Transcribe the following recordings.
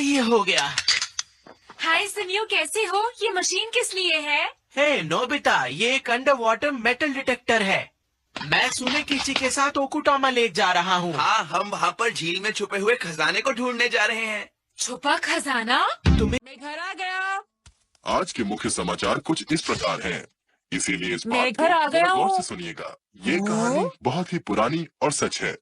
ये हो गया। हाय सुनियो, कैसे हो? ये मशीन किस लिए है? हे नोबिता, ये एक अंडर वाटर मेटल डिटेक्टर है। मैं सुने किसी के साथ ओकुटामा लेक जा रहा हूँ। हाँ, हम वहाँ पर झील में छुपे हुए खजाने को ढूंढने जा रहे हैं। छुपा खजाना? तुम्हें मैं घर आ गया। आज के मुख्य समाचार कुछ इस प्रकार हैं, इसीलिए इस मैं बात घर आ को गया गौर हूँ। से सुनिएगा। ये कहानी बहुत ही पुरानी और सच है।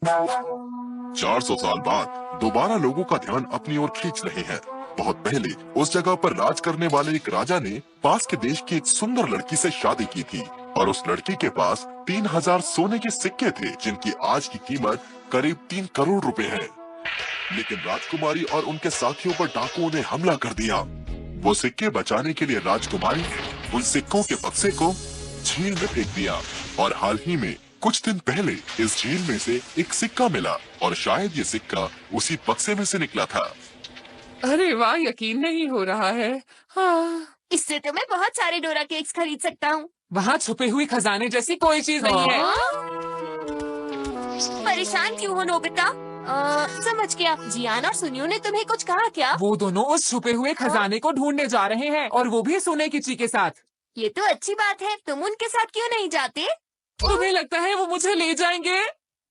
400 साल बाद दोबारा लोगों का ध्यान अपनी ओर खींच रहे हैं। बहुत पहले उस जगह पर राज करने वाले एक राजा ने पास के देश की एक सुंदर लड़की से शादी की थी और उस लड़की के पास 3000 सोने के सिक्के थे, जिनकी आज की कीमत करीब 3 करोड़ रुपए है। लेकिन राजकुमारी और उनके साथियों पर डाकुओं ने हमला कर दिया। वो सिक्के बचाने के लिए राजकुमारी ने उन सिक्कों के बक्से को झील में फेंक दिया और हाल ही में कुछ दिन पहले इस झील में से एक सिक्का मिला और शायद ये सिक्का उसी बक्से में से निकला था। अरे वाह, यकीन नहीं हो रहा है। हाँ, इससे तो मैं बहुत सारे डोरा केक्स खरीद सकता हूँ। वहाँ छुपे हुई खजाने जैसी कोई चीज नहीं है। परेशान क्यों हो नोबिता? समझ गया। जियान और सुनियो ने तुम्हें कुछ कहा क्या? वो दोनों उस छुपे हुए खजाने को ढूंढने जा रहे हैं और वो भी सोने की ची के साथ। ये तो अच्छी बात है। तुम उनके साथ क्यों नहीं जाते? तुम्हें लगता है वो मुझे ले जाएंगे?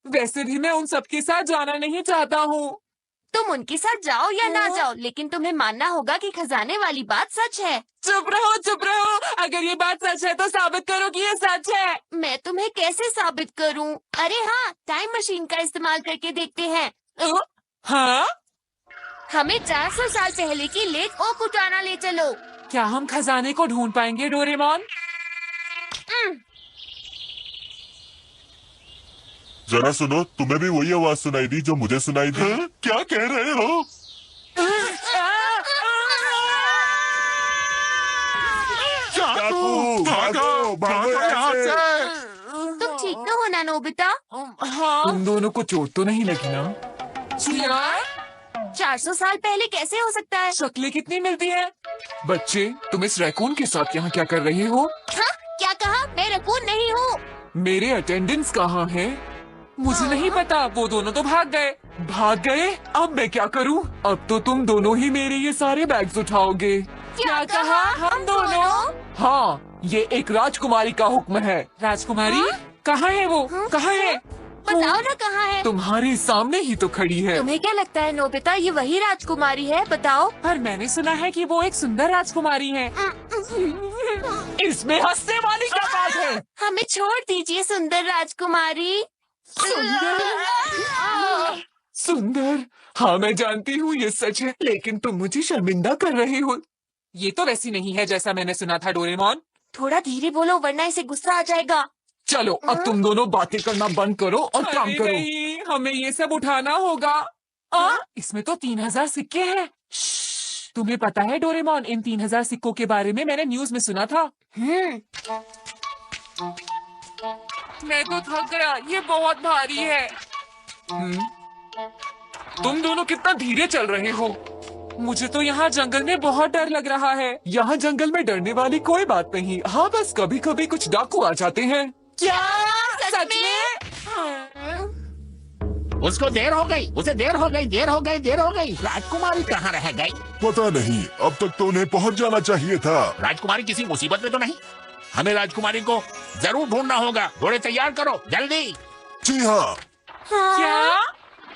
वैसे भी मैं उन सबके साथ जाना नहीं चाहता हूँ। तुम उनके साथ जाओ या ना जाओ, लेकिन तुम्हें मानना होगा कि खजाने वाली बात सच है। चुप रहो, चुप रहो। अगर ये बात सच है तो साबित करो कि ये सच है। मैं तुम्हें कैसे साबित करूं? अरे हाँ, टाइम मशीन का इस्तेमाल करके देखते हैं। हाँ, हमें 400 साल पहले की लेक ओकुटाना ले चलो। क्या हम खजाने को ढूंढ पाएंगे डोरेमोन? जरा सुनो, तुम्हें भी वही आवाज सुनाई दी जो मुझे सुनाई दी? क्या कह रहे हो? डाकू, भागो, भागो यहाँ से। तुम ठीक तो हो ना नोबिता? हाँ, तुम दोनों को चोट तो नहीं लगी ना? 400 साल पहले कैसे हो सकता है? शक्लें कितनी मिलती हैं? बच्चे, तुम इस रैकून के साथ यहाँ क्या कर रहे हो? हाँ? क्या कहा? मैं रकून नहीं हूँ। मेरे अटेंडेंस कहाँ है? मुझे नहीं पता। वो दोनों तो भाग गए। भाग गए? अब मैं क्या करूँ? अब तो तुम दोनों ही मेरे ये सारे बैग्स उठाओगे। क्या कहा? हम दोनों? हाँ, ये एक राजकुमारी का हुक्म है। राजकुमारी? हाँ? कहाँ है वो? कहाँ है? बताओ ना कहाँ है? तुम्हारे सामने ही तो खड़ी है। तुम्हें क्या लगता है नोबिता, ये वही राजकुमारी है? बताओ। पर मैंने सुना है कि वो एक सुंदर राजकुमारी है। इसमें हंसने वाली क्या बात है? हमें छोड़ दीजिए सुंदर राजकुमारी। सुंदर? हाँ, मैं जानती हूँ ये सच है, लेकिन तुम मुझे शर्मिंदा कर रहे हो। ये तो वैसी नहीं है जैसा मैंने सुना था डोरेमोन। थोड़ा धीरे बोलो वरना इसे गुस्सा आ जाएगा। चलो, अब तुम दोनों बातें करना बंद करो और काम करो। नहीं, हमें ये सब उठाना होगा। इसमें तो 3000 सिक्के हैं। तुम्हें पता है डोरेमोन, इन 3000 सिक्कों के बारे में मैंने न्यूज में सुना था। मैं तो थक गया, ये बहुत भारी है। तुम दोनों कितना धीरे चल रहे हो। मुझे तो यहाँ जंगल में बहुत डर लग रहा है। यहाँ जंगल में डरने वाली कोई बात नहीं। हाँ, बस कभी कभी कुछ डाकू आ जाते हैं। क्या? सच में? उसको देर हो गई, उसे देर हो गई। राजकुमारी कहाँ रह गई? पता नहीं, अब तक तो उन्हें पहुँच जाना चाहिए था। राजकुमारी किसी मुसीबत में तो नहीं? हमें राजकुमारी को जरूर ढूंढना होगा। घोड़े तैयार करो, जल्दी। जी हाँ। क्या?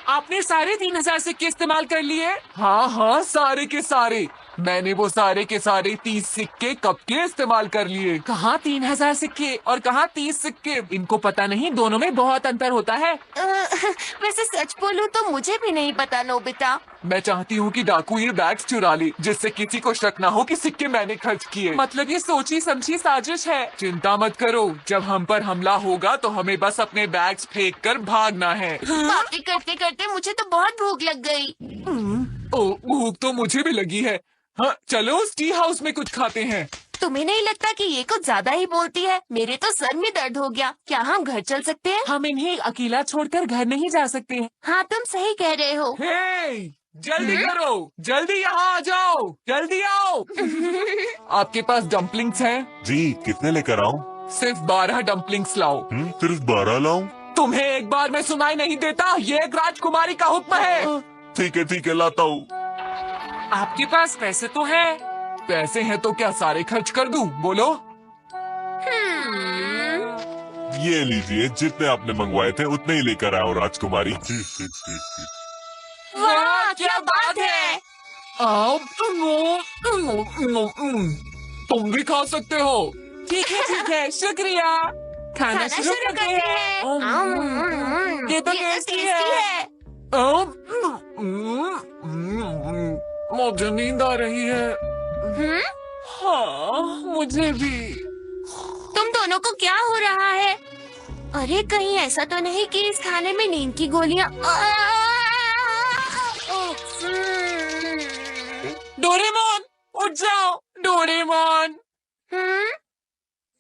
आपने सारे 3000 सिक्के इस्तेमाल कर लिए? हाँ, सारे के सारे। मैंने वो सारे के सारे 30 सिक्के कब के इस्तेमाल कर लिए। कहाँ 3000 सिक्के और कहाँ 30 सिक्के? इनको पता नहीं, दोनों में बहुत अंतर होता है। वैसे सच बोलूं तो मुझे भी नहीं पता नोबिता। मैं चाहती हूँ कि डाकू ये बैग्स चुरा ले, जिससे किसी को शक न हो कि सिक्के मैंने खर्च किए। मतलब ये सोची समझी साजिश है। चिंता मत करो, जब हम पर हमला होगा तो हमें बस अपने बैग्स फेंक कर भागना है। बातें करते करते मुझे तो बहुत भूख लग गई। भूख तो मुझे भी लगी है। हाँ, चलो उस टी हाउस में कुछ खाते हैं। तुम्हें नहीं लगता कि ये कुछ ज्यादा ही बोलती है? मेरे तो सर में दर्द हो गया। क्या हम घर चल सकते हैं? हम इन्हें अकेला छोड़कर घर नहीं जा सकते। हाँ, तुम सही कह रहे हो। हे, जल्दी करो, जल्दी यहाँ आ जाओ, जल्दी आओ। आपके पास डम्पलिंग्स हैं? जी, कितने लेकर आऊं? सिर्फ 12 डम्पलिंग्स लाओ। सिर्फ 12 लाऊं? तुम्हें एक बार में सुनाई नहीं देता? ये एक राजकुमारी का हुक्म है। ठीक है, लाता हूँ। आपके पास पैसे तो है। पैसे हैं तो क्या सारे खर्च कर दूं? बोलो। ये लीजिए, जितने आपने मंगवाए थे उतने ही लेकर आओ राजकुमारी। वाह क्या बात है। आप तुम भी खा सकते हो। ठीक है, शुक्रिया। खाना शुरू करते हैं। ये तो टेस्टी है। मुझे नींद आ रही है। हाँ, मुझे भी। तुम दोनों को क्या हो रहा है? अरे कहीं ऐसा तो नहीं कि इस खाने में नींद की गोलियां। डोरेमोन, उठ जाओ। डोरेमोन।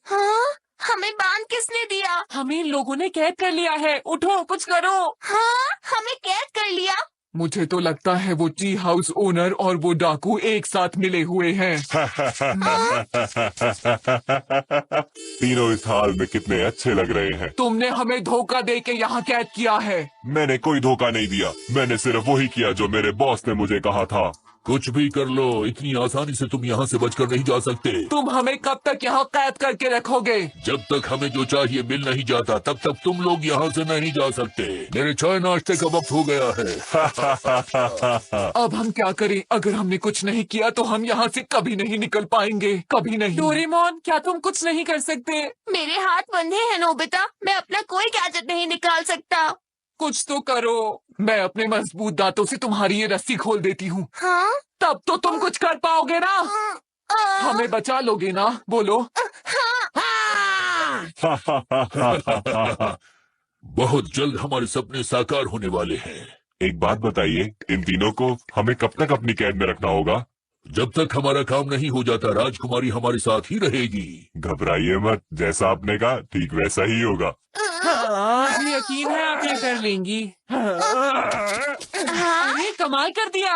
हाँ, हमें बांध किसने दिया? हमें इन लोगों ने कैद कर लिया है। उठो, कुछ करो। हाँ, हमें कैद कर लिया। मुझे तो लगता है वो टी हाउस ओनर और वो डाकू एक साथ मिले हुए हैं। तीनों इस हाल में कितने अच्छे लग रहे हैं। तुमने हमें धोखा दे के यहाँ कैद किया है। मैंने कोई धोखा नहीं दिया, मैंने सिर्फ वही किया जो मेरे बॉस ने मुझे कहा था। कुछ भी कर लो, इतनी आसानी से तुम यहाँ से बचकर नहीं जा सकते। तुम हमें कब तक यहाँ कैद करके रखोगे? जब तक हमें जो चाहिए मिल नहीं जाता तब तक तुम लोग यहाँ से नहीं जा सकते। मेरे चाय नाश्ते का वक्त हो गया है। अब हम क्या करें? अगर हमने कुछ नहीं किया तो हम यहाँ से कभी नहीं निकल पाएंगे, कभी नहीं। डोरेमोन, क्या तुम कुछ नहीं कर सकते? मेरे हाथ बंधे हैं नोबिता, मैं अपना कोई गैजेट नहीं निकाल सकता। कुछ तो करो। मैं अपने मजबूत दांतों से तुम्हारी ये रस्सी खोल देती हूँ। हाँ? तब तो तुम कुछ कर पाओगे ना? हमें बचा लोगे ना? बोलो। बहुत जल्द हमारे सपने साकार होने वाले हैं। एक बात बताइए, इन तीनों को हमें कब तक अपनी कैद में रखना होगा? जब तक हमारा काम नहीं हो जाता राजकुमारी हमारे साथ ही रहेगी। घबराइए मत, जैसा आपने कहा ठीक वैसा ही होगा। मुझे यकीन है आप ये कर लेंगी। अरे कमाल कर दिया।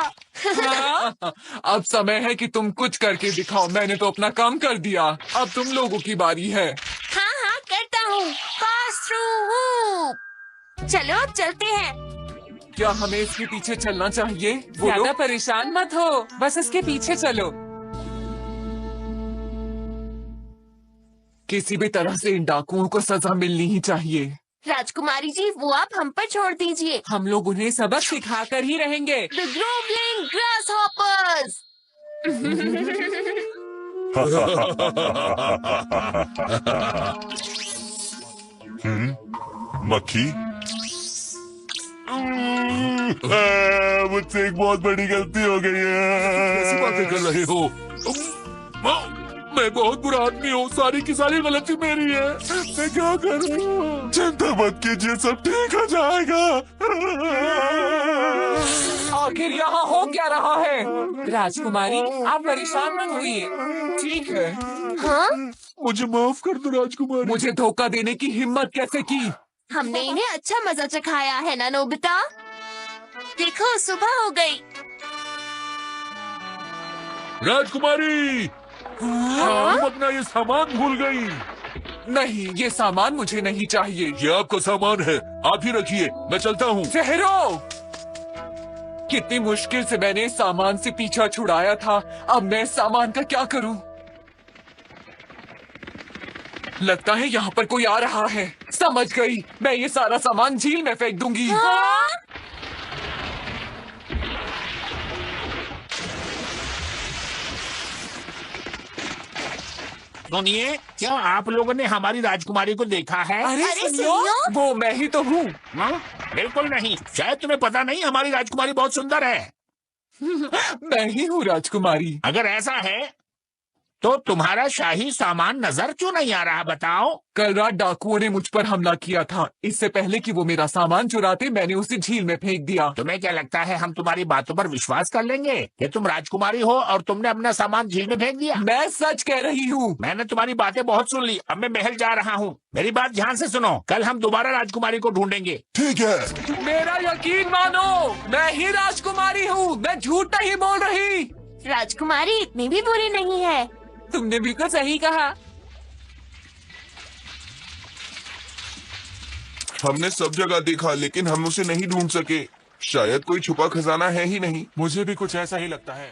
अब समय है कि तुम कुछ करके दिखाओ। मैंने तो अपना काम कर दिया, अब तुम लोगों की बारी है। हाँ, करता हूँ। Pass through. चलो अब चलते हैं। क्या हमें इसके पीछे चलना चाहिए? ज्यादा परेशान मत हो, बस इसके पीछे चलो। किसी भी तरह से इन डाकुओं को सजा मिलनी ही चाहिए। राजकुमारी जी, वो आप हम पर छोड़ दीजिए। हम लोग उन्हें सबक सिखा कर ही रहेंगे। The Groveling Grasshoppers। मक्खी, मुझसे एक बहुत बड़ी गलती हो गई कैसी है। बातें कर रहे हो? मैं बहुत बुरा आदमी हूँ, सारी की सारी गलती मेरी है। मैं क्या करूँ? चिंता मत कीजिए, सब ठीक हो जाएगा। आखिर यहाँ हो क्या रहा है? राजकुमारी, आप परेशान मत होइए, ठीक है। हाँ? मुझे माफ कर दो राजकुमारी। मुझे धोखा देने की हिम्मत कैसे की? हमने इन्हें अच्छा मजा चखाया है ना नोबिता? देखो, सुबह हो गई। राजकुमारी, तुम अपना ये सामान भूल गई। नहीं, ये सामान मुझे नहीं चाहिए। ये आपका सामान है, आप ही रखिए, मैं चलता हूँ। ठहरो। कितनी मुश्किल से मैंने इस सामान से पीछा छुड़ाया था, अब मैं इस सामान का क्या करूं? लगता है यहाँ पर कोई आ रहा है। समझ गई, मैं ये सारा सामान झील में फेंक दूंगी। हाँ? सुनिए, क्या आप लोगों ने हमारी राजकुमारी को देखा है? अरे सुनियो? वो मैं ही तो हूँ। हाँ? बिल्कुल नहीं, शायद तुम्हें पता नहीं, हमारी राजकुमारी बहुत सुंदर है। मैं ही हूँ राजकुमारी। अगर ऐसा है तो तुम्हारा शाही सामान नजर क्यों नहीं आ रहा, बताओ? कल रात डाकुओं ने मुझ पर हमला किया था। इससे पहले कि वो मेरा सामान चुराते, मैंने उसे झील में फेंक दिया। तुम्हें क्या लगता है हम तुम्हारी बातों पर विश्वास कर लेंगे कि तुम राजकुमारी हो और तुमने अपना सामान झील में फेंक दिया? मैं सच कह रही हूँ। मैंने तुम्हारी बातें बहुत सुन ली, अब मैं महल जा रहा हूँ। मेरी बात ध्यान से सुनो, कल हम दोबारा राजकुमारी को ढूंढेंगे। ठीक है, मेरा यकीन मानो, मैं ही राजकुमारी हूँ, मैं झूठ नहीं बोल रही। राजकुमारी इतनी भी बुरी नहीं है। तुमने बिल्कुल सही कहा। हमने सब जगह देखा लेकिन हम उसे नहीं ढूंढ सके। शायद कोई छुपा खजाना है ही नहीं। मुझे भी कुछ ऐसा ही लगता है।